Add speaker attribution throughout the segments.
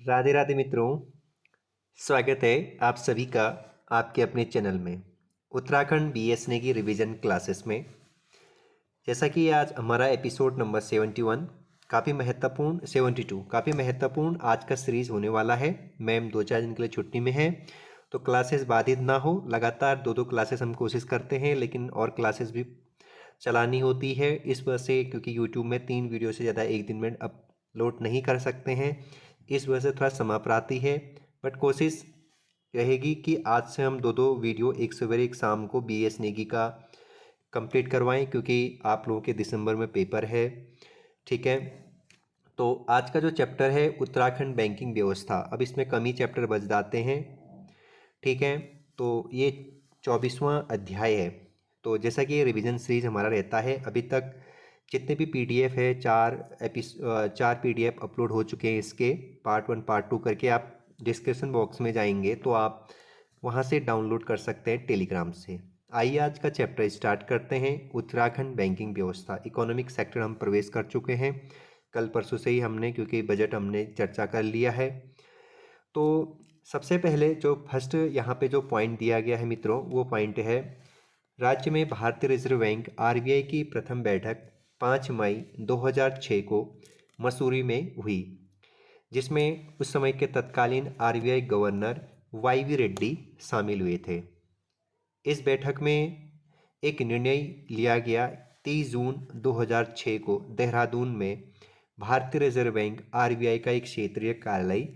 Speaker 1: राधे राधे मित्रों। स्वागत है आप सभी का आपके अपने चैनल में उत्तराखंड बीएसएनए की रिवीजन क्लासेस में। जैसा कि आज हमारा एपिसोड नंबर 71 काफ़ी महत्वपूर्ण 72 काफ़ी महत्वपूर्ण आज का सीरीज होने वाला है। मैम 2-4 दिन के लिए छुट्टी में है तो क्लासेस बाधित ना हो। लगातार दो दो क्लासेस हम कोशिश करते हैं लेकिन और क्लासेस भी चलानी होती है इस वजह से, क्योंकि यूट्यूब में 3 वीडियो से ज़्यादा एक दिन में अपलोड नहीं कर सकते हैं। इस वजह से थोड़ा समय प्राप्ति है, बट कोशिश रहेगी कि आज से हम दो दो वीडियो, एक सवेरे एक शाम को बीएस नेगी का कंप्लीट करवाएं, क्योंकि आप लोगों के दिसंबर में पेपर है। ठीक है, तो आज का जो चैप्टर है उत्तराखंड बैंकिंग व्यवस्था, अब इसमें कम ही चैप्टर बच जाते हैं। ठीक है, तो ये 24वां अध्याय है। तो जैसा कि ये रिवीजन सीरीज हमारा रहता है, अभी तक जितने भी पीडीएफ है 4 पीडीएफ अपलोड हो चुके हैं। इसके पार्ट 1 पार्ट 2 करके आप डिस्क्रिप्शन बॉक्स में जाएंगे तो आप वहाँ से डाउनलोड कर सकते हैं टेलीग्राम से। आइए आज का चैप्टर स्टार्ट करते हैं। उत्तराखंड बैंकिंग व्यवस्था, इकोनॉमिक सेक्टर हम प्रवेश कर चुके हैं कल परसों से ही हमने, क्योंकि बजट हमने चर्चा कर लिया है। तो सबसे पहले जो फर्स्ट यहाँ पे जो पॉइंट दिया गया है मित्रों, वो पॉइंट है राज्य में भारतीय रिजर्व बैंक आरबीआई की प्रथम बैठक 5 मई 2006 को मसूरी में हुई, जिसमें उस समय के तत्कालीन RBI governor Y V Reddy शामिल हुए थे। इस बैठक में एक निर्णय लिया गया 30 जून 2006 को देहरादून में भारतीय रिजर्व बैंक आरबीआई का एक क्षेत्रीय कार्यालय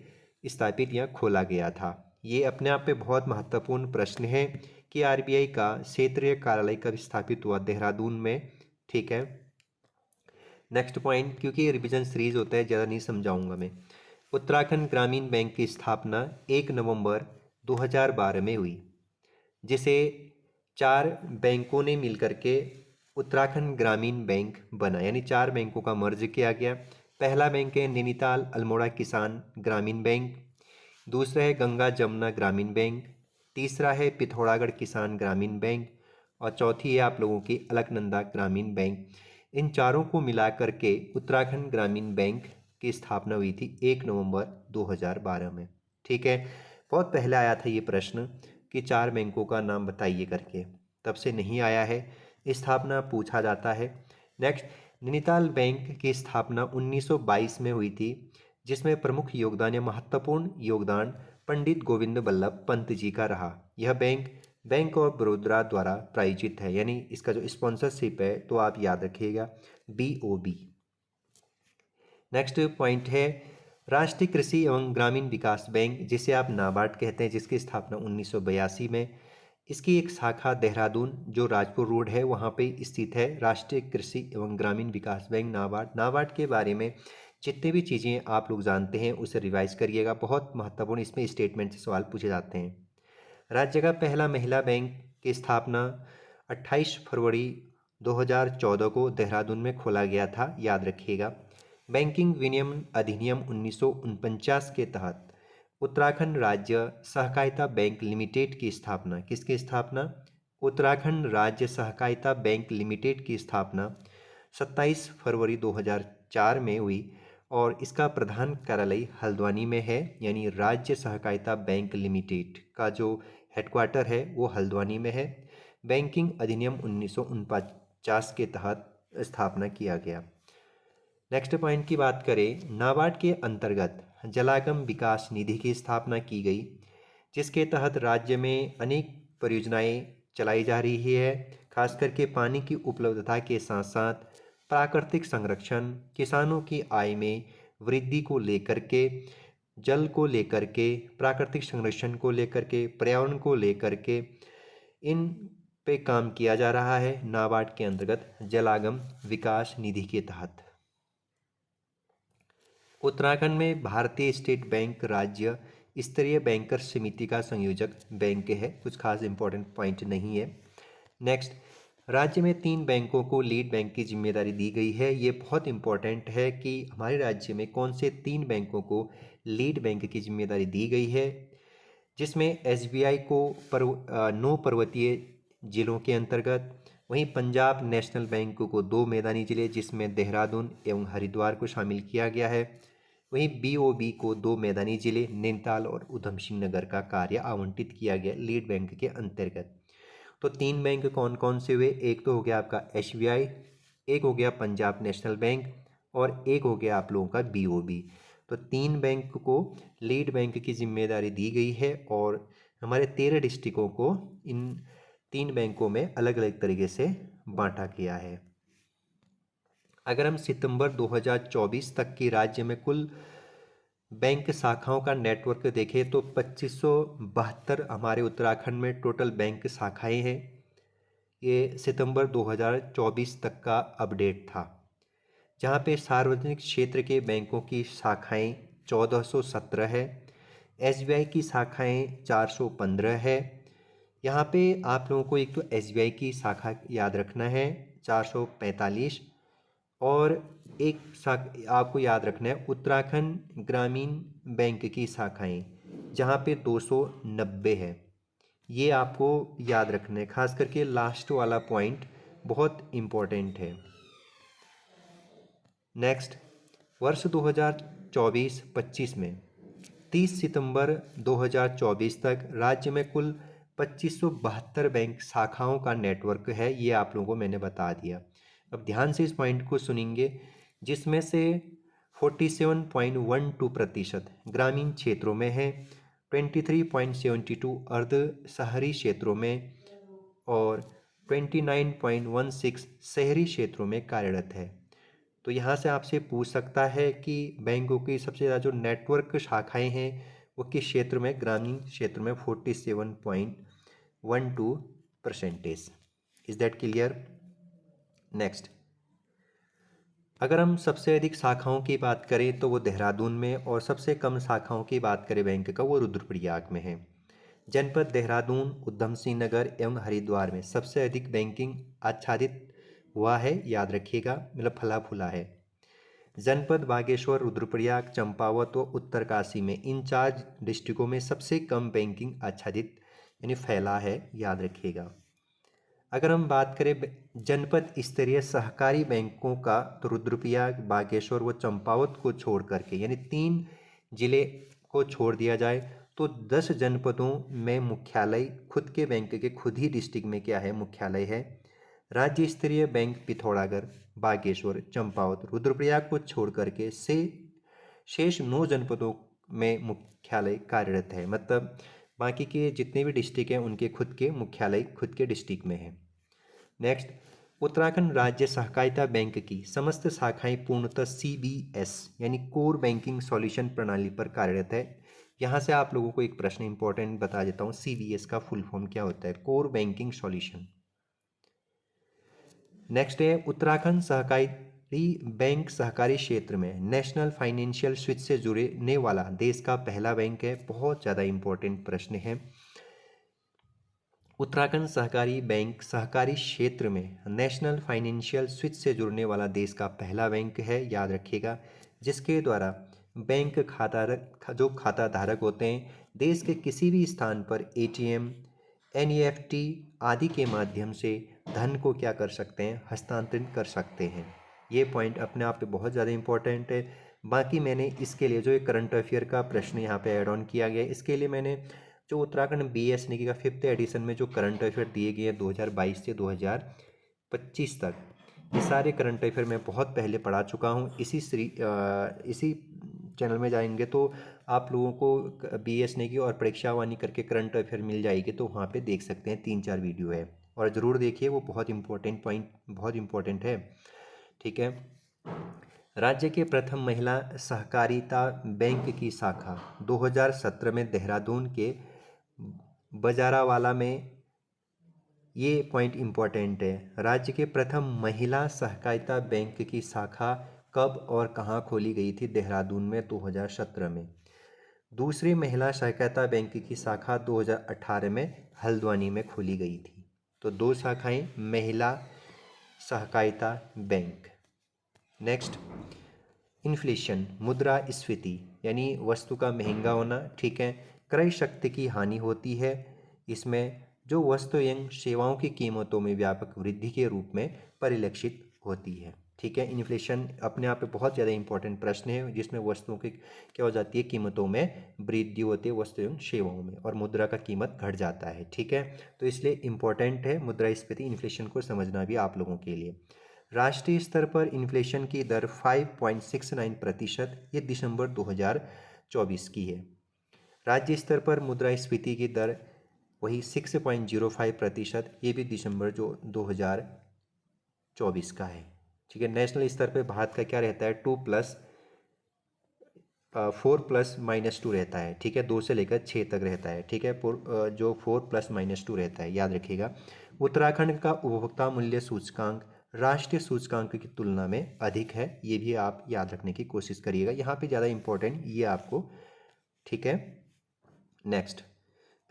Speaker 1: स्थापित या खोला गया था। ये अपने आप में बहुत महत्वपूर्ण प्रश्न है कि आरबीआई का क्षेत्रीय कार्यालय कब स्थापित हुआ देहरादून में। ठीक है, नेक्स्ट पॉइंट, क्योंकि ये रिवीजन सीरीज होता है ज़्यादा नहीं समझाऊंगा मैं। उत्तराखंड ग्रामीण बैंक की स्थापना 1 नवंबर 2012 में हुई, जिसे 4 बैंकों ने मिलकर के उत्तराखंड ग्रामीण बैंक बना, यानी 4 बैंकों का मर्ज किया गया। पहला बैंक है नैनीताल अल्मोड़ा किसान ग्रामीण बैंक, दूसरा है गंगा जमुना ग्रामीण बैंक, तीसरा है पिथौरागढ़ किसान ग्रामीण बैंक, और चौथी है आप लोगों की अलकनंदा ग्रामीण बैंक। इन चारों को मिला करके उत्तराखंड ग्रामीण बैंक की स्थापना हुई थी 1 नवंबर 2012 में। ठीक है, बहुत पहले आया था ये प्रश्न कि 4 बैंकों का नाम बताइए करके, तब से नहीं आया है, स्थापना पूछा जाता है। नेक्स्ट, नैनीताल बैंक की स्थापना 1922 में हुई थी, जिसमें प्रमुख योगदान या महत्वपूर्ण योगदान पंडित गोविंद बल्लभ पंत जी का रहा। यह बैंक बैंक ऑफ बड़ौदा द्वारा प्रायोजित है, यानी इसका जो स्पॉन्सरशिप है तो आप याद रखिएगा BOB। नेक्स्ट पॉइंट है राष्ट्रीय कृषि एवं ग्रामीण विकास बैंक, जिसे आप नाबार्ड कहते हैं, जिसकी स्थापना 1982 में। इसकी एक शाखा देहरादून जो राजपुर रोड है वहाँ पे स्थित है, राष्ट्रीय कृषि एवं ग्रामीण विकास बैंक नाबार्ड। नाबार्ड के बारे में जितने भी चीज़ें आप लोग जानते हैं उसे रिवाइज करिएगा, बहुत महत्वपूर्ण इसमें स्टेटमेंट से सवाल पूछे जाते हैं। राज्य का पहला महिला बैंक की स्थापना 28 फरवरी 2014 को देहरादून में खोला गया था, याद रखिएगा। बैंकिंग विनियमन अधिनियम 1949 के तहत उत्तराखंड राज्य सहकारिता बैंक लिमिटेड की स्थापना, किसकी स्थापना? उत्तराखंड राज्य सहकारिता बैंक लिमिटेड की स्थापना 27 फरवरी 2004 में हुई और इसका प्रधान कार्यालय हल्द्वानी में है, यानी राज्य सहकारिता बैंक लिमिटेड का जो हेडक्वार्टर है वो हल्द्वानी में है। बैंकिंग अधिनियम 1949 के तहत स्थापना किया गया। नेक्स्ट पॉइंट की बात करें, नाबार्ड के अंतर्गत जलागम विकास निधि की स्थापना की गई, जिसके तहत राज्य में अनेक परियोजनाएं चलाई जा रही है, खास करके पानी की उपलब्धता के साथ साथ प्राकृतिक संरक्षण, किसानों की आय में वृद्धि को लेकर के, जल को लेकर के, प्राकृतिक संरक्षण को लेकर के, पर्यावरण को लेकर के, इन पे काम किया जा रहा है नाबार्ड के अंतर्गत जलागम विकास निधि के तहत। उत्तराखंड में भारतीय स्टेट बैंक राज्य स्तरीय बैंकर समिति का संयोजक बैंक है, कुछ खास इंपॉर्टेंट पॉइंट नहीं है। नेक्स्ट, राज्य में 3 बैंकों को लीड बैंक की जिम्मेदारी दी गई है। ये बहुत इंपॉर्टेंट है कि हमारे राज्य में कौन से 3 बैंकों को लीड बैंक की जिम्मेदारी दी गई है, जिसमें SBI को 9 पर्वतीय जिलों के अंतर्गत, वहीं पंजाब नेशनल बैंक को 2 मैदानी जिले जिसमें देहरादून एवं हरिद्वार को शामिल किया गया है। वहीं बीओबी को 2 मैदानी जिले नैनीताल और उधम सिंह नगर का कार्य आवंटित किया गया लीड बैंक के अंतर्गत। तो 3 बैंक कौन कौन से हुए? एक तो हो गया आपका एसबीआई, एक हो गया पंजाब नेशनल बैंक और एक हो गया आप लोगों का बीओबी। तो 3 बैंक को लीड बैंक की जिम्मेदारी दी गई है और हमारे 13 डिस्ट्रिक्टों को इन 3 बैंकों में अलग अलग तरीके से बांटा गया है। अगर हम सितंबर 2024 तक की राज्य में कुल बैंक शाखाओं का नेटवर्क देखें तो 2572 हमारे उत्तराखंड में टोटल बैंक शाखाएं हैं। ये सितंबर 2024 तक का अपडेट था, जहाँ पे सार्वजनिक क्षेत्र के बैंकों की शाखाएं 1417 है, एसबीआई की शाखाएं 415 है। यहाँ पे आप लोगों को एक तो एसबीआई की शाखा याद रखना है 445 और एक आपको याद रखना है उत्तराखंड ग्रामीण बैंक की शाखाएं जहाँ पे 290 है। ये आपको याद रखना है, खास करके लास्ट वाला पॉइंट बहुत इम्पोर्टेंट है। नेक्स्ट, वर्ष 2024-25 में 30 सितंबर 2024 तक राज्य में कुल 2572 बैंक शाखाओं का नेटवर्क है। ये आप लोगों को मैंने बता दिया। अब ध्यान से इस पॉइंट को सुनेंगे, जिसमें से 47.12% ग्रामीण क्षेत्रों में है, 23.72 अर्ध शहरी क्षेत्रों में और 29.16 शहरी क्षेत्रों में कार्यरत है। तो यहाँ से आपसे पूछ सकता है कि बैंकों की सबसे ज़्यादा जो नेटवर्क शाखाएं हैं वो किस क्षेत्र में? ग्रामीण क्षेत्र में 47.12%। Is that clear? नेक्स्ट, अगर हम सबसे अधिक शाखाओं की बात करें तो वो देहरादून में और सबसे कम शाखाओं की बात करें बैंक का वो रुद्रप्रयाग में है। जनपद देहरादून, उधम सिंह नगर एवं हरिद्वार में सबसे अधिक बैंकिंग आच्छादित हुआ है, याद रखिएगा, मतलब फला फूला है। जनपद बागेश्वर, रुद्रप्रयाग, चंपावत व उत्तरकाशी में इन 4 डिस्ट्रिक्टों में सबसे कम बैंकिंग आच्छादित यानी फैला है, याद रखिएगा। अगर हम बात करें जनपद स्तरीय सहकारी बैंकों का तो रुद्रप्रयाग, बागेश्वर व चंपावत को छोड़ करके यानी 3 जिले को छोड़ दिया जाए तो 10 जनपदों में मुख्यालय खुद के बैंक के खुद ही डिस्ट्रिक्ट में क्या है? मुख्यालय है। राज्य स्तरीय बैंक पिथौरागढ़, बागेश्वर, चंपावत, रुद्रप्रयाग को छोड़ करके शेष 9 जनपदों में मुख्यालय कार्यरत है। मतलब बाकी के जितने भी डिस्ट्रिक्ट हैं उनके खुद के मुख्यालय खुद के डिस्ट्रिक्ट में है। नेक्स्ट, उत्तराखंड राज्य सहकारिता बैंक की समस्त शाखाएं पूर्णतः CBS यानी कोर बैंकिंग सॉल्यूशन प्रणाली पर कार्यरत है। यहाँ से आप लोगों को एक प्रश्न इंपॉर्टेंट बता देता हूँ, CBS का फुल फॉर्म क्या होता है? Core banking solution. नेक्स्ट है, उत्तराखंड सहकारी बैंक सहकारी क्षेत्र में नेशनल फाइनेंशियल स्विच से जुड़ने वाला देश का पहला बैंक है। बहुत ज़्यादा इंपॉर्टेंट प्रश्न है। उत्तराखंड सहकारी बैंक सहकारी क्षेत्र में नेशनल फाइनेंशियल स्विच से जुड़ने वाला देश का पहला बैंक है, याद रखिएगा, जिसके द्वारा बैंक जो खाता धारक होते हैं देश के किसी भी स्थान पर ATM, NEFT आदि के माध्यम से धन को क्या कर सकते हैं? हस्तांतरित कर सकते हैं। ये पॉइंट अपने आप पे बहुत ज़्यादा इंपॉर्टेंट है। बाकी मैंने इसके लिए जो एक करंट अफेयर का प्रश्न यहाँ पे ऐड ऑन किया गया है, इसके लिए मैंने जो उत्तराखंड BSNK का 5th एडिशन में जो करंट अफेयर दिए गए हैं 2022 से 2025 तक, ये सारे करंट अफेयर मैं बहुत पहले पढ़ा चुका हूँ। इसी चैनल में जाएंगे तो आप लोगों को BSNK और परीक्षावाणी करके करंट अफेयर मिल जाएगी, तो वहाँ पे देख सकते हैं, 3-4 वीडियो है और ज़रूर देखिए, वो बहुत इंपॉर्टेंट पॉइंट बहुत इंपॉर्टेंट है। ठीक है। राज्य के प्रथम महिला सहकारिता बैंक की शाखा 2017 में देहरादून के बजारावाला में, ये पॉइंट इम्पोर्टेंट है, राज्य के प्रथम महिला सहकारिता बैंक की शाखा कब और कहाँ खोली गई थी? देहरादून में 2017 में। दूसरी महिला सहकारिता बैंक की शाखा 2018 में हल्द्वानी में खोली गई थी। तो 2 शाखाएं महिला सहकारिता बैंक। नेक्स्ट, इन्फ्लेशन मुद्रास्फीति यानी वस्तु का महंगा होना। ठीक है। क्रय शक्ति की हानि होती है इसमें, जो वस्तु एवं सेवाओं की कीमतों में व्यापक वृद्धि के रूप में परिलक्षित होती है। ठीक है। इन्फ्लेशन अपने आप में बहुत ज़्यादा इंपॉर्टेंट प्रश्न है, जिसमें वस्तुओं की क्या हो जाती है, कीमतों में वृद्धि होती है वस्तु एवं सेवाओं में, और मुद्रा का कीमत घट जाता है। ठीक है, तो इसलिए इंपॉर्टेंट है मुद्रास्फीति, इन्फ्लेशन को समझना भी आप लोगों के लिए। राष्ट्रीय स्तर पर इन्फ्लेशन की दर 5.69%, ये दिसंबर 2024 की है। राज्य स्तर पर मुद्रास्फीति की दर वही 6.05%, ये भी दिसंबर जो 2024 का है। ठीक है। नेशनल स्तर पे भारत का क्या रहता है, 4+-2 रहता है। ठीक है, 2 से लेकर 6 तक रहता है। ठीक है, जो 4+-2 रहता है, याद रखिएगा। उत्तराखंड का उपभोक्ता मूल्य सूचकांक राष्ट्रीय सूचकांक की तुलना में अधिक है, ये भी आप याद रखने की कोशिश करिएगा। यहाँ पे ज़्यादा इंपॉर्टेंट ये आपको। ठीक है, नेक्स्ट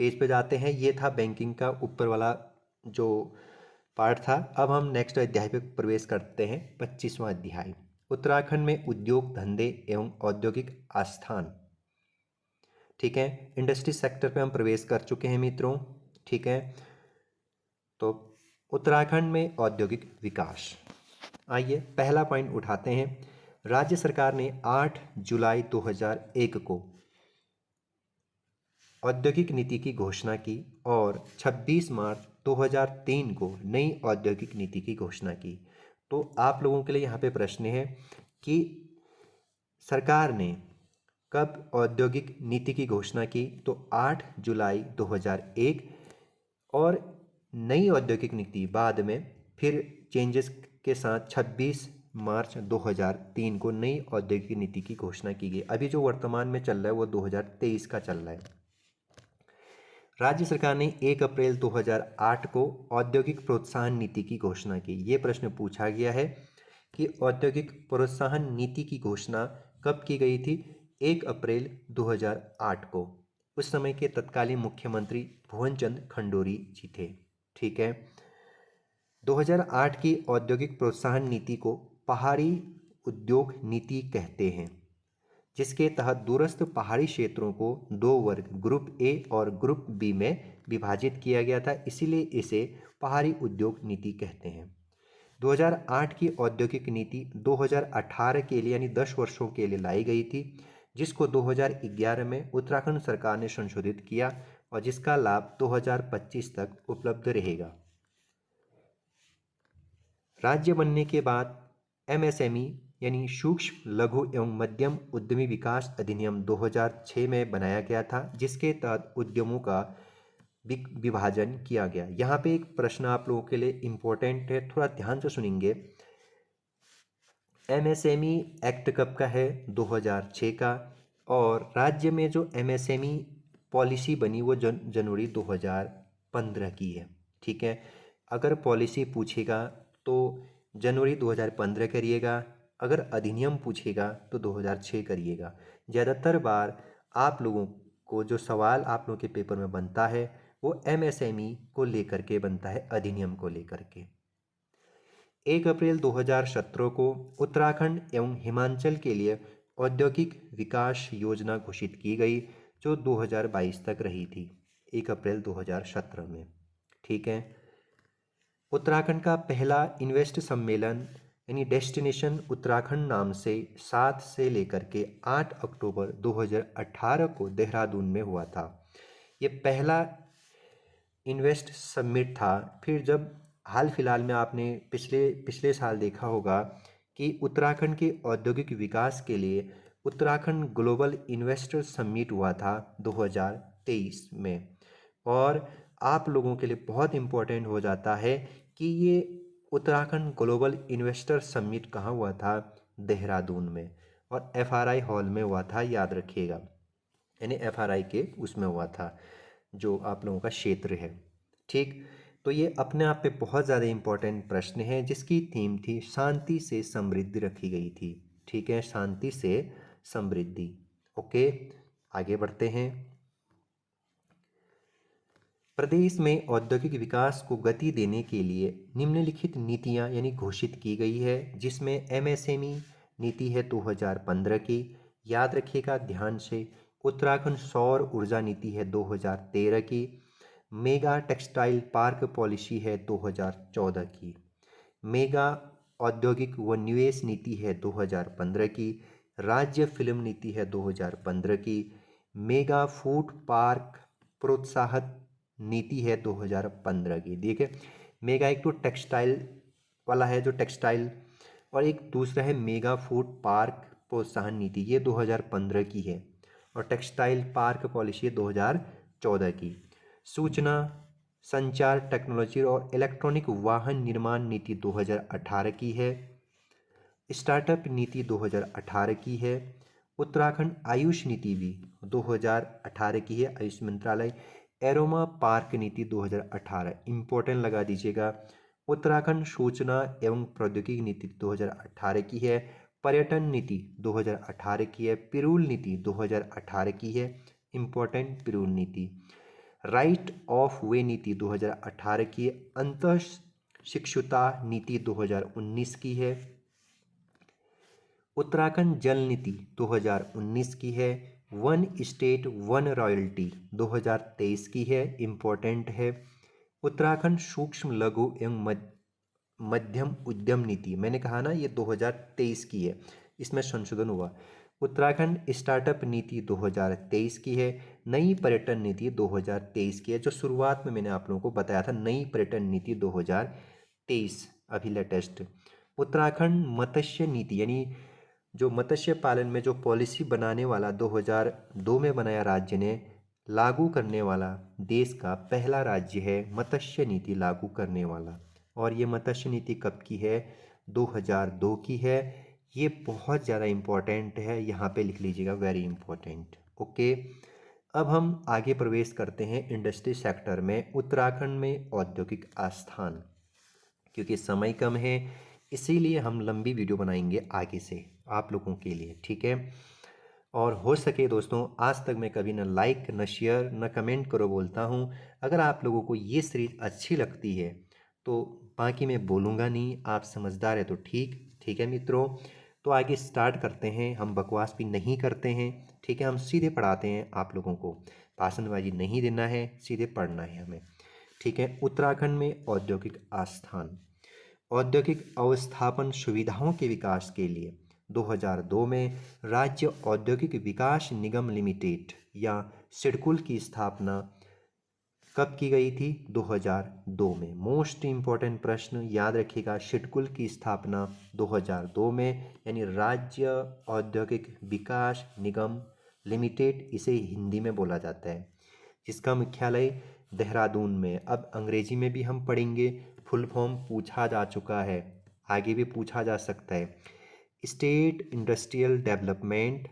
Speaker 1: पेज पे जाते हैं। ये था बैंकिंग का ऊपर वाला जो पार्ट था। अब हम नेक्स्ट अध्याय पे प्रवेश करते हैं, 25वां अध्याय। उत्तराखंड में उद्योग धंधे एवं औद्योगिक आस्थान। ठीक है, इंडस्ट्री सेक्टर पे हम प्रवेश कर चुके हैं मित्रों। ठीक है, तो उत्तराखंड में औद्योगिक विकास, आइए पहला पॉइंट उठाते हैं। राज्य सरकार ने 8 जुलाई 2001 को औद्योगिक नीति की घोषणा की और 26 मार्च 2003 को नई औद्योगिक नीति की घोषणा की। तो आप लोगों के लिए यहाँ पे प्रश्न है कि सरकार ने कब औद्योगिक नीति की घोषणा की, तो 8 जुलाई 2001, और नई औद्योगिक नीति बाद में फिर चेंजेस के साथ 26 मार्च 2003 को नई औद्योगिक नीति की घोषणा की गई। अभी जो वर्तमान में चल रहा है वो 2023 का चल रहा है। राज्य सरकार ने 1 अप्रैल 2008 को औद्योगिक प्रोत्साहन नीति की घोषणा की। ये प्रश्न पूछा गया है कि औद्योगिक प्रोत्साहन नीति की घोषणा कब की गई थी, 1 अप्रैल 2008 को। उस समय के तत्कालीन मुख्यमंत्री भुवनचंद खंडूरी जी थे। ठीक है, 2008 की औद्योगिक प्रोत्साहन नीति को पहाड़ी उद्योग नीति कहते हैं, जिसके तहत दूरस्थ पहाड़ी क्षेत्रों को 2 वर्ग, ग्रुप ए और ग्रुप बी में विभाजित किया गया था, इसीलिए इसे पहाड़ी उद्योग नीति कहते हैं। 2008 की औद्योगिक नीति 2018 के लिए यानी 10 वर्षों के लिए लाई गई थी, जिसको 2011 में उत्तराखंड सरकार ने संशोधित किया और जिसका लाभ 2025 तक उपलब्ध रहेगा। राज्य बनने के बाद एमएसएमई यानी सूक्ष्म लघु एवं मध्यम उद्यमी विकास अधिनियम 2006 में बनाया गया था, जिसके तहत उद्यमों का विभाजन किया गया। यहाँ पे एक प्रश्न आप लोगों के लिए इम्पोर्टेंट है, थोड़ा ध्यान से सुनेंगे। एमएसएमई एक्ट कब का है, 2006 का, और राज्य में जो एमएसएमई पॉलिसी बनी वो जनवरी 2015 की है। ठीक है, अगर पॉलिसी पूछेगा तो जनवरी 2015 करिएगा, अगर अधिनियम पूछेगा तो 2006 करिएगा। ज़्यादातर बार आप लोगों को जो सवाल आप लोगों के पेपर में बनता है वो एमएसएमई को लेकर के बनता है, अधिनियम को लेकर के। 1 अप्रैल 2017 को उत्तराखंड एवं हिमाचल के लिए औद्योगिक विकास योजना घोषित की गई, जो 2022 तक रही थी, 1 अप्रैल 2017 में। ठीक है, उत्तराखंड का पहला इन्वेस्ट सम्मेलन यानी डेस्टिनेशन उत्तराखंड नाम से 7 से लेकर के 8 अक्टूबर 2018 को देहरादून में हुआ था। ये पहला इन्वेस्ट समिट था। फिर जब हाल फिलहाल में आपने पिछले साल देखा होगा कि उत्तराखंड के औद्योगिक विकास के लिए उत्तराखंड ग्लोबल इन्वेस्टर समिट हुआ था 2023 में। और आप लोगों के लिए बहुत इम्पोर्टेंट हो जाता है कि ये उत्तराखंड ग्लोबल इन्वेस्टर समिट कहाँ हुआ था, देहरादून में, और एफआरआई हॉल में हुआ था, याद रखिएगा। यानी एफआरआई के उसमें हुआ था, जो आप लोगों का क्षेत्र है। ठीक, तो ये अपने आप पे बहुत ज़्यादा इम्पोर्टेंट प्रश्न है, जिसकी थीम थी शांति से समृद्धि रखी गई थी। ठीक है, शांति से समृद्धि। ओके, आगे बढ़ते हैं। प्रदेश में औद्योगिक विकास को गति देने के लिए निम्नलिखित नीतियां यानी घोषित की गई है, जिसमें एमएसएमई नीति है 2015 की, याद रखिएगा ध्यान से। उत्तराखंड सौर ऊर्जा नीति है 2013 की। मेगा टेक्सटाइल पार्क पॉलिसी है 2014 की। मेगा औद्योगिक व निवेश नीति है 2015 की, राज्य फिल्म नीति है 2015 की, मेगा फूड पार्क प्रोत्साहन नीति है 2015 की। देखिए, मेगा एक तो टेक्सटाइल वाला है जो टेक्सटाइल, और एक दूसरा है मेगा फूड पार्क प्रोत्साहन नीति, ये 2015 की है, और टेक्सटाइल पार्क पॉलिसी है 2014 की। सूचना संचार टेक्नोलॉजी और इलेक्ट्रॉनिक वाहन निर्माण नीति 2018 की है। स्टार्टअप नीति 2018 की है। उत्तराखंड आयुष नीति भी 2018 की है, आयुष मंत्रालय। एरोमा पार्क नीति 2018 इम्पोर्टेंट लगा दीजिएगा। उत्तराखंड सूचना एवं प्रौद्योगिकी नीति 2018 की है। पर्यटन नीति 2018 की है। पिरूल नीति 2018 की है, इम्पोर्टेंट पिरूल नीति। राइट ऑफ वे नीति 2018 की है। अंतः शिक्षुता नीति 2019 की है। उत्तराखंड जल नीति 2019 की है। वन स्टेट वन रॉयल्टी 2023 की है, इम्पोर्टेंट है। उत्तराखंड सूक्ष्म लघु एवं मध्यम उद्यम नीति, मैंने कहा ना ये 2023 की है, इसमें संशोधन हुआ। उत्तराखंड स्टार्टअप नीति 2023 की है। नई पर्यटन नीति 2023 की है, जो शुरुआत में मैंने आप लोगों को बताया था, नई पर्यटन नीति 2023 अभी लेटेस्ट। उत्तराखंड मत्स्य नीति, यानी जो मत्स्य पालन में जो पॉलिसी बनाने वाला 2002 में बनाया राज्य ने, लागू करने वाला देश का पहला राज्य है मत्स्य नीति लागू करने वाला। और ये मत्स्य नीति कब की है? 2002 की है। ये बहुत ज़्यादा इम्पोर्टेंट है, यहाँ पे लिख लीजिएगा, वेरी इम्पोर्टेंट। ओके, अब हम आगे प्रवेश करते हैं इंडस्ट्री सेक्टर में। उत्तराखंड में औद्योगिक आस्थान, क्योंकि समय कम है इसीलिए हम लंबी वीडियो बनाएंगे आगे से आप लोगों के लिए, ठीक है। और हो सके दोस्तों, आज तक मैं कभी न लाइक न शेयर न कमेंट करो बोलता हूँ। अगर आप लोगों को ये सीरीज अच्छी लगती है तो बाकी मैं बोलूँगा नहीं, आप समझदार है तो ठीक है मित्रों। तो आगे स्टार्ट करते हैं, हम बकवास भी नहीं करते हैं, ठीक है। हम सीधे पढ़ाते हैं आप लोगों को, भाषणबाजी नहीं देना है, सीधे पढ़ना है हमें, ठीक है। उत्तराखंड में औद्योगिक आस्थान, औद्योगिक अवस्थापन सुविधाओं के विकास के लिए 2002 में राज्य औद्योगिक विकास निगम लिमिटेड या सिडकुल की स्थापना कब की गई थी? 2002 में। मोस्ट इम्पॉर्टेंट प्रश्न याद रखिएगा, सिडकुल की स्थापना 2002 में, यानी राज्य औद्योगिक विकास निगम लिमिटेड इसे हिंदी में बोला जाता है, जिसका मुख्यालय देहरादून में। अब अंग्रेजी में भी हम पढ़ेंगे, फुल फॉर्म पूछा जा चुका है, आगे भी पूछा जा सकता है। State industrial development,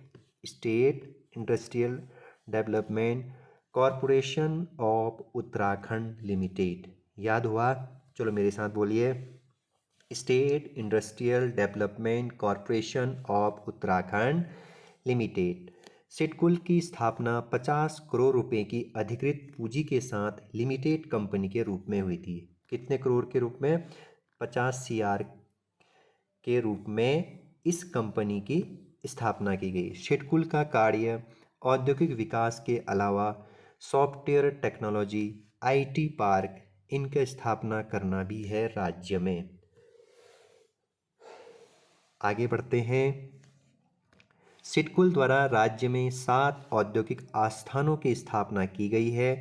Speaker 1: state industrial development corporation of Uttarakhand limited. याद हुआ? चलो मेरे साथ बोलिए, state industrial development corporation of Uttarakhand limited. SIDCUL की स्थापना 50 करोड़ रुपए की अधिकृत पूंजी के साथ लिमिटेड कंपनी के रूप में हुई थी। कितने करोड़ के रूप में? 50 CR के रूप में इस कंपनी की स्थापना की गई। सिडकुल का कार्य औद्योगिक विकास के अलावा सॉफ्टवेयर टेक्नोलॉजी, IT पार्क, इनकी स्थापना करना भी है राज्य में। आगे बढ़ते हैं। सिडकुल द्वारा राज्य में 7 औद्योगिक आस्थानों की स्थापना की गई है।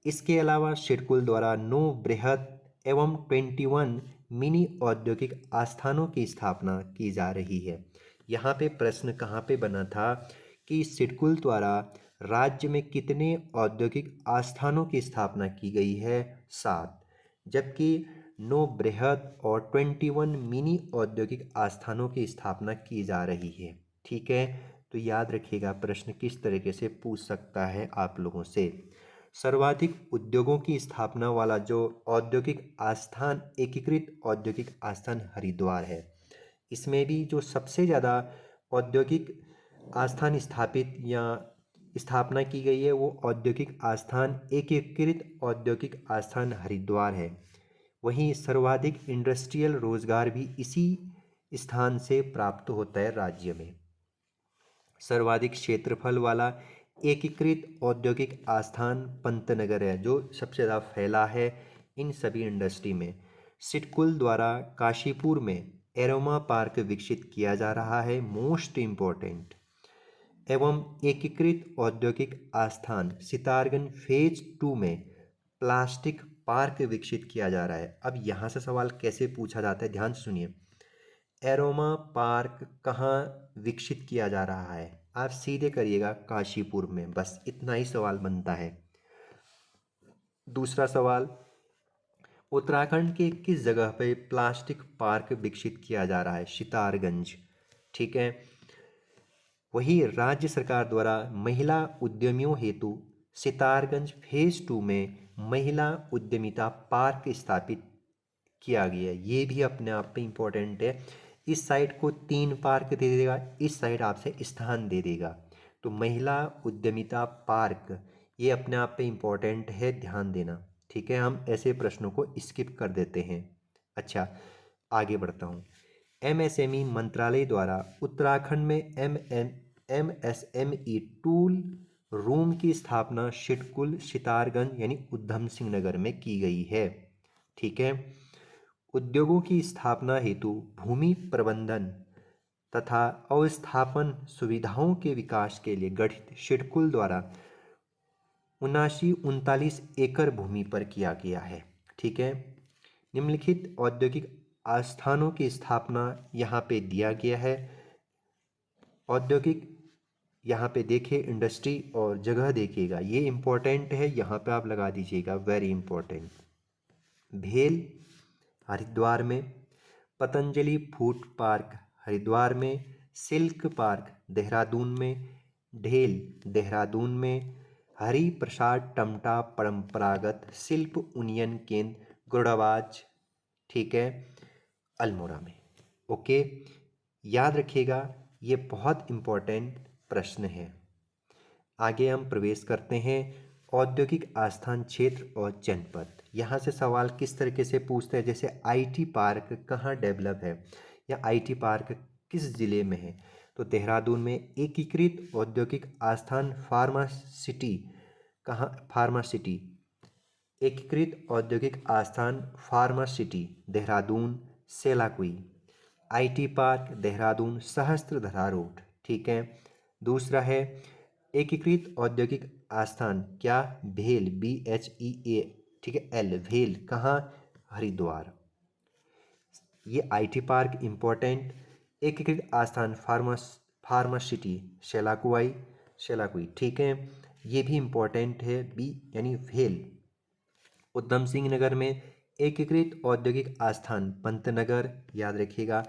Speaker 1: इसके अलावा सिडकुल द्वारा 9 बृहद एवं 21 मिनी औद्योगिक आस्थानों की स्थापना की जा रही है। यहाँ पे प्रश्न कहाँ पे बना था कि सिडकुल द्वारा राज्य में कितने औद्योगिक आस्थानों की स्थापना की गई है? 7, जबकि 9 बृहद और 21 मिनी औद्योगिक आस्थानों की स्थापना की जा रही है, ठीक है। तो याद रखिएगा, प्रश्न किस तरीके से पूछ सकता है आप लोगों से। सर्वाधिक उद्योगों की स्थापना वाला जो औद्योगिक आस्थान, एकीकृत औद्योगिक आस्थान हरिद्वार है। इसमें भी जो सबसे ज़्यादा औद्योगिक आस्थान स्थापित या स्थापना की गई है वो औद्योगिक आस्थान, एकीकृत औद्योगिक आस्थान हरिद्वार है। वहीं सर्वाधिक इंडस्ट्रियल रोजगार भी इसी स्थान से प्राप्त होता है राज्य में। सर्वाधिक क्षेत्रफल वाला एकीकृत औद्योगिक आस्थान पंतनगर है, जो सबसे ज़्यादा फैला है इन सभी इंडस्ट्री में। सिडकुल द्वारा काशीपुर में एरोमा पार्क विकसित किया जा रहा है, मोस्ट इम्पोर्टेंट। एवं एकीकृत औद्योगिक आस्थान सितारगंज फेज 2 में प्लास्टिक पार्क विकसित किया जा रहा है। अब यहाँ से सवाल कैसे पूछा जाता है, ध्यान से सुनिए। एरोमा पार्क कहाँ विकसित किया जा रहा है, आप सीधे करिएगा काशीपुर में, बस इतना ही सवाल बनता है। दूसरा सवाल, उत्तराखंड के किस जगह पे प्लास्टिक पार्क विकसित किया जा रहा है, सितारगंज, ठीक है। वही राज्य सरकार द्वारा महिला उद्यमियों हेतु सितारगंज फेज 2 में महिला उद्यमिता पार्क स्थापित किया गया। ये भी अपने आप में इम्पोर्टेंट है। इस साइड को 3 पार्क दे देगा, इस साइड आपसे स्थान दे देगा, तो महिला उद्यमिता पार्क ये अपने आप पे इम्पोर्टेंट है, ध्यान देना, ठीक है। हम ऐसे प्रश्नों को स्किप कर देते हैं। अच्छा, आगे बढ़ता हूँ। MSME मंत्रालय द्वारा उत्तराखंड में MSME टूल रूम की स्थापना सिडकुल सितारगंज यानी उधम सिंह नगर में की गई है, ठीक है। उद्योगों की स्थापना हेतु भूमि प्रबंधन तथा अवस्थापन सुविधाओं के विकास के लिए गठित सिडकुल द्वारा 79-39 एकड़ भूमि पर किया गया है, ठीक है। निम्नलिखित औद्योगिक आस्थानों की स्थापना यहाँ पे दिया गया है। औद्योगिक यहाँ पे देखिए इंडस्ट्री और जगह देखिएगा, ये इम्पोर्टेंट है, यहाँ पे आप लगा दीजिएगा वेरी इम्पोर्टेंट। भेल हरिद्वार में, पतंजलि फूड पार्क हरिद्वार में, सिल्क पार्क देहरादून में, ढेल देहरादून में, हरि प्रसाद टमटा परंपरागत शिल्प उन्नयन केंद्र गुड़ाबाज, ठीक है, अल्मोड़ा में। ओके, याद रखिएगा, ये बहुत इम्पोर्टेंट प्रश्न है। आगे हम प्रवेश करते हैं औद्योगिक आस्थान क्षेत्र और जनपद। यहाँ से सवाल किस तरीके से पूछते हैं, जैसे IT पार्क कहाँ डेवलप है या IT पार्क किस जिले में है, तो देहरादून में। एकीकृत औद्योगिक आस्थान फार्मा सिटी कहाँ, फार्मा सिटी, एकीकृत औद्योगिक आस्थान pharma city Dehradun Selaqui. IT park Dehradun Sahastradhara road, ठीक है। दूसरा है एकीकृत औद्योगिक आस्थान क्या, भेल BHEA, ठीक है, L भेल कहाँ, हरिद्वार। ये IT पार्क इम्पोर्टेंट। एकीकृत आस्थान फार्मासिटी शेलाकुई, ठीक है, ये भी इम्पोर्टेंट है, B यानी भेल। उधम सिंह नगर में एकीकृत औद्योगिक आस्थान पंतनगर, याद रखिएगा।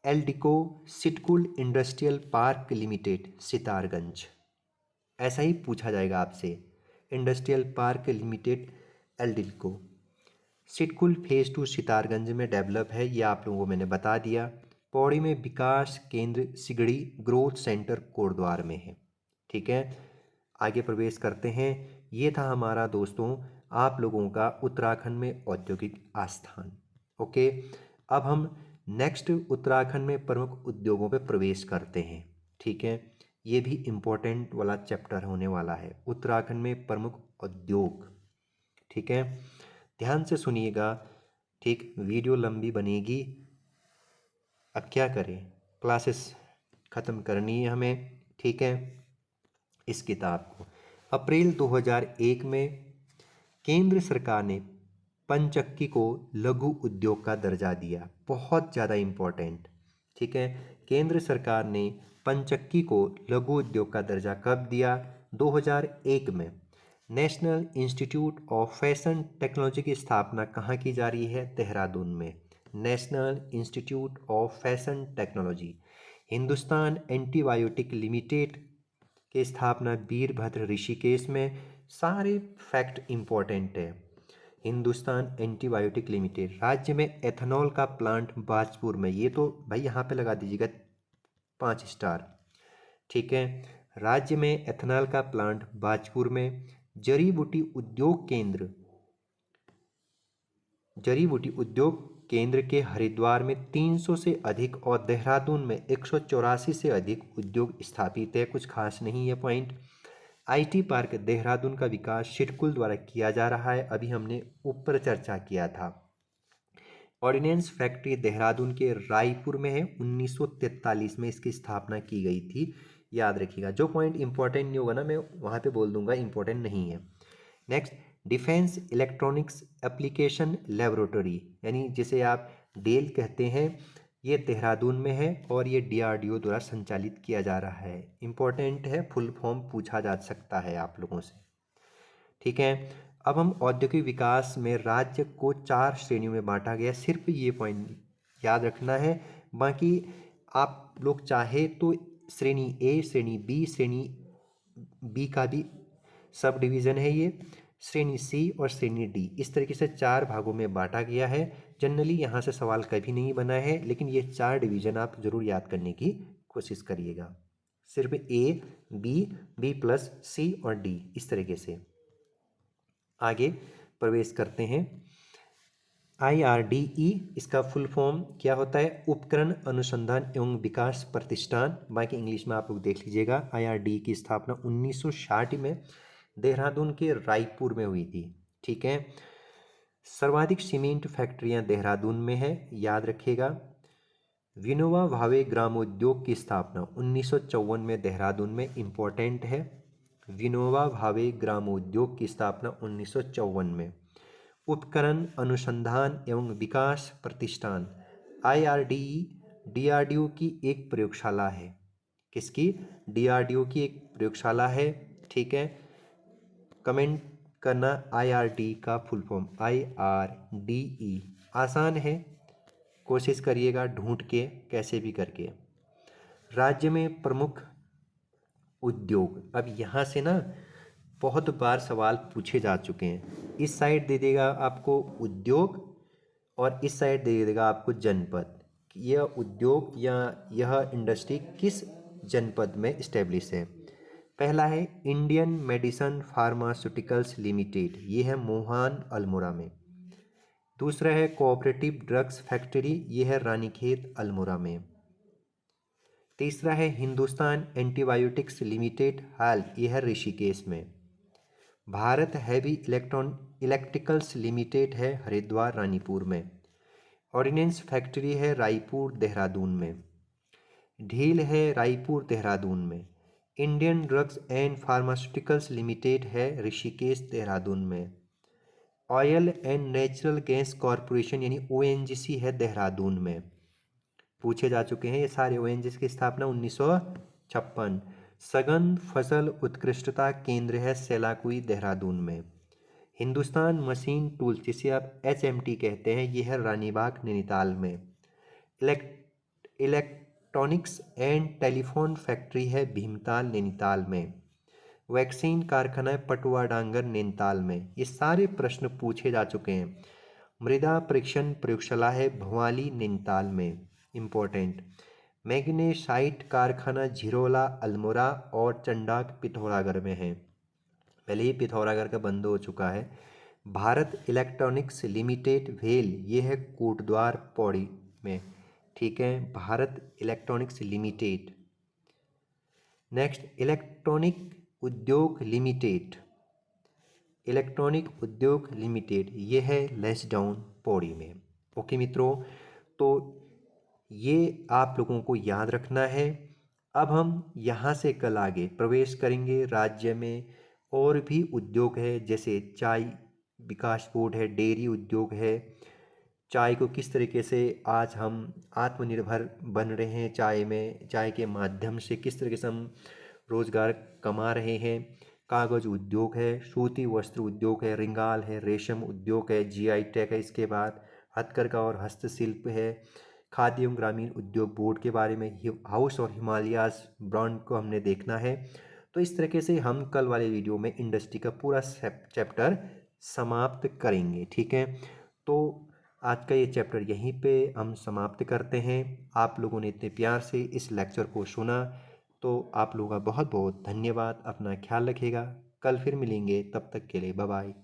Speaker 1: Eldeco SIDCUL industrial park limited Sitarganj, ऐसा ही पूछा जाएगा आपसे। Industrial park limited Eldeco SIDCUL phase 2 Sitarganj में डेवलप है, ये आप लोगों को मैंने बता दिया। पौड़ी में विकास केंद्र सिगड़ी ग्रोथ सेंटर कोटद्वार में है, ठीक है। आगे प्रवेश करते हैं। ये था हमारा दोस्तों आप लोगों का उत्तराखंड में औद्योगिक आस्थान। ओके, अब हम नेक्स्ट उत्तराखंड में प्रमुख उद्योगों पे प्रवेश करते हैं, ठीक है। ये भी इम्पोर्टेंट वाला चैप्टर होने वाला है, उत्तराखंड में प्रमुख उद्योग, ठीक है। ध्यान से सुनिएगा, ठीक, वीडियो लंबी बनेगी, अब क्या करें, क्लासेस ख़त्म करनी है हमें, ठीक है। इस किताब को अप्रैल 2001 में केंद्र सरकार ने पंचक्की को लघु उद्योग का दर्जा दिया, बहुत ज़्यादा इम्पोर्टेंट, ठीक है। केंद्र सरकार ने पंचक्की को लघु उद्योग का दर्जा कब दिया, 2001 में। National institute of fashion technology की स्थापना कहाँ की जा रही है, देहरादून में। National institute of fashion technology. Hindustan antibiotic limited की स्थापना वीरभद्र ऋषिकेश में। सारे फैक्ट इम्पोर्टेंट है। Hindustan antibiotic limited. राज्य में एथेनॉल का प्लांट बाजपुर में, ये तो भाई यहाँ पे लगा दीजिएगा 5 स्टार, ठीक है। राज्य में एथेनॉल का प्लांट बाजपुर में। जड़ी बूटी उद्योग केंद्र के हरिद्वार में 300 से अधिक और देहरादून में 184 से अधिक उद्योग स्थापित है, कुछ खास नहीं है पॉइंट। IT पार्क देहरादून का विकास सिडकुल द्वारा किया जा रहा है, अभी हमने ऊपर चर्चा किया था। ऑर्डिनेंस फैक्ट्री देहरादून के रायपुर में है, 1943 में इसकी स्थापना की गई थी। याद रखिएगा, जो पॉइंट इंपॉर्टेंट नहीं होगा ना मैं वहाँ पे बोल दूंगा इंपॉर्टेंट नहीं है। Next, defence electronics application laboratory, यानी जिसे आप डेल कहते हैं, ये देहरादून में है और ये DRDO द्वारा संचालित किया जा रहा है। इंपॉर्टेंट है, फुल फॉर्म पूछा जा सकता है आप लोगों से। ठीक है, अब हम औद्योगिक विकास में राज्य को 4 श्रेणियों में बांटा गया, सिर्फ ये पॉइंट याद रखना है। बाकी आप लोग चाहे तो श्रेणी ए, श्रेणी बी, श्रेणी बी का भी सब डिवीज़न है ये, श्रेणी सी और श्रेणी डी, इस तरीके से 4 भागों में बांटा गया है। जनरली यहाँ से सवाल कभी नहीं बना है, लेकिन ये 4 डिवीज़न आप ज़रूर याद करने की कोशिश करिएगा। सिर्फ ए, बी प्लस, सी और डी, इस तरीके से। आगे प्रवेश करते हैं। IRDE, इसका फुल फॉर्म क्या होता है? उपकरण अनुसंधान एवं विकास प्रतिष्ठान। बाकी इंग्लिश में आप लोग देख लीजिएगा। IRDE की स्थापना 1960 में देहरादून के रायपुर में हुई थी। ठीक है, सर्वाधिक सीमेंट फैक्ट्रियां देहरादून में है, याद रखिएगा। विनोबा भावे ग्रामोद्योग की स्थापना 1954 में देहरादून में, इम्पोर्टेंट है। विनोबा भावे ग्रामोद्योग की स्थापना 1954 में। उपकरण अनुसंधान एवं विकास प्रतिष्ठान IRDE DRDO की एक प्रयोगशाला है। किसकी? DRDO की एक प्रयोगशाला है। ठीक है, कमेंट करना IRDE का फुल फॉर्म। IRDE आसान है, कोशिश करिएगा ढूंढ के कैसे भी करके। राज्य में प्रमुख उद्योग, अब यहाँ से ना बहुत बार सवाल पूछे जा चुके हैं। इस साइड दे देगा आपको उद्योग और इस साइड दे देगा आपको जनपद। यह उद्योग या यह इंडस्ट्री किस जनपद में इस्टेब्लिश है? पहला है इंडियन मेडिसन फार्मास्यूटिकल्स लिमिटेड, ये है मोहान अल्मोड़ा में। दूसरा है कोऑपरेटिव ड्रग्स फैक्ट्री, ये है रानीखेत अल्मोड़ा में। तीसरा है हिंदुस्तान एंटीबायोटिक्स लिमिटेड हाल, ये है ऋषिकेश में। भारत हैवी इलेक्ट्रिकल्स लिमिटेड है हरिद्वार रानीपुर में। ऑर्डिनेंस फैक्ट्री है रायपुर देहरादून में। ढील है रायपुर देहरादून में। Indian drugs and pharmaceuticals limited है ऋषिकेश देहरादून में। Oil and natural gas corporation यानी ONGC है देहरादून में। पूछे जा चुके हैं ये सारे। ONGC की स्थापना 1956। सघन फसल उत्कृष्टता केंद्र है सेलाकुई देहरादून में। हिंदुस्तान मशीन टूल, जिसे आप HMT कहते हैं, ये है रानीबाग नैनीताल में। इलेक्ट्रॉनिक्स एंड टेलीफोन फैक्ट्री है भीमताल नैनीताल में। वैक्सीन कारखाना है पटुआ डांगर नैनीताल में। ये सारे प्रश्न पूछे जा चुके हैं। मृदा परीक्षण प्रयोगशाला है भवाली नैनीताल में, इम्पोर्टेंट। मैग्नेसाइट कारखाना झिरोला अल्मोड़ा और चंडाक पिथौरागढ़ में है। पहले ही पिथौरागढ़ का बंद हो चुका है। भारत इलेक्ट्रॉनिक्स लिमिटेड भेल, ये है कोटद्वार पौड़ी में। ठीक है, Bharat electronics limited. Next, electronic उद्योग लिमिटेड, इलेक्ट्रॉनिक उद्योग लिमिटेड, ये है लेसडाउन पौड़ी में। ओके मित्रों, तो ये आप लोगों को याद रखना है। अब हम यहाँ से कल आगे प्रवेश करेंगे। राज्य में और भी उद्योग है, जैसे चाय विकास बोर्ड है, डेयरी उद्योग है। चाय को किस तरीके से आज हम आत्मनिर्भर बन रहे हैं, चाय में, चाय के माध्यम से किस तरीके से हम रोज़गार कमा रहे हैं। कागज़ उद्योग है, सूती वस्त्र उद्योग है, रिंगाल है, रेशम उद्योग है, GI टैग है। इसके बाद हथकरघा और हस्तशिल्प है। खाद्य एवं ग्रामीण उद्योग बोर्ड के बारे में हाउस और हिमालयाज ब्रांड को हमने देखना है। तो इस तरीके से हम कल वाले वीडियो में इंडस्ट्री का पूरा चैप्टर समाप्त करेंगे। ठीक है, तो आज का ये चैप्टर यहीं पे हम समाप्त करते हैं। आप लोगों ने इतने प्यार से इस लेक्चर को सुना, तो आप लोगों का बहुत बहुत धन्यवाद। अपना ख्याल रखिएगा, कल फिर मिलेंगे, तब तक के लिए बाय बाय।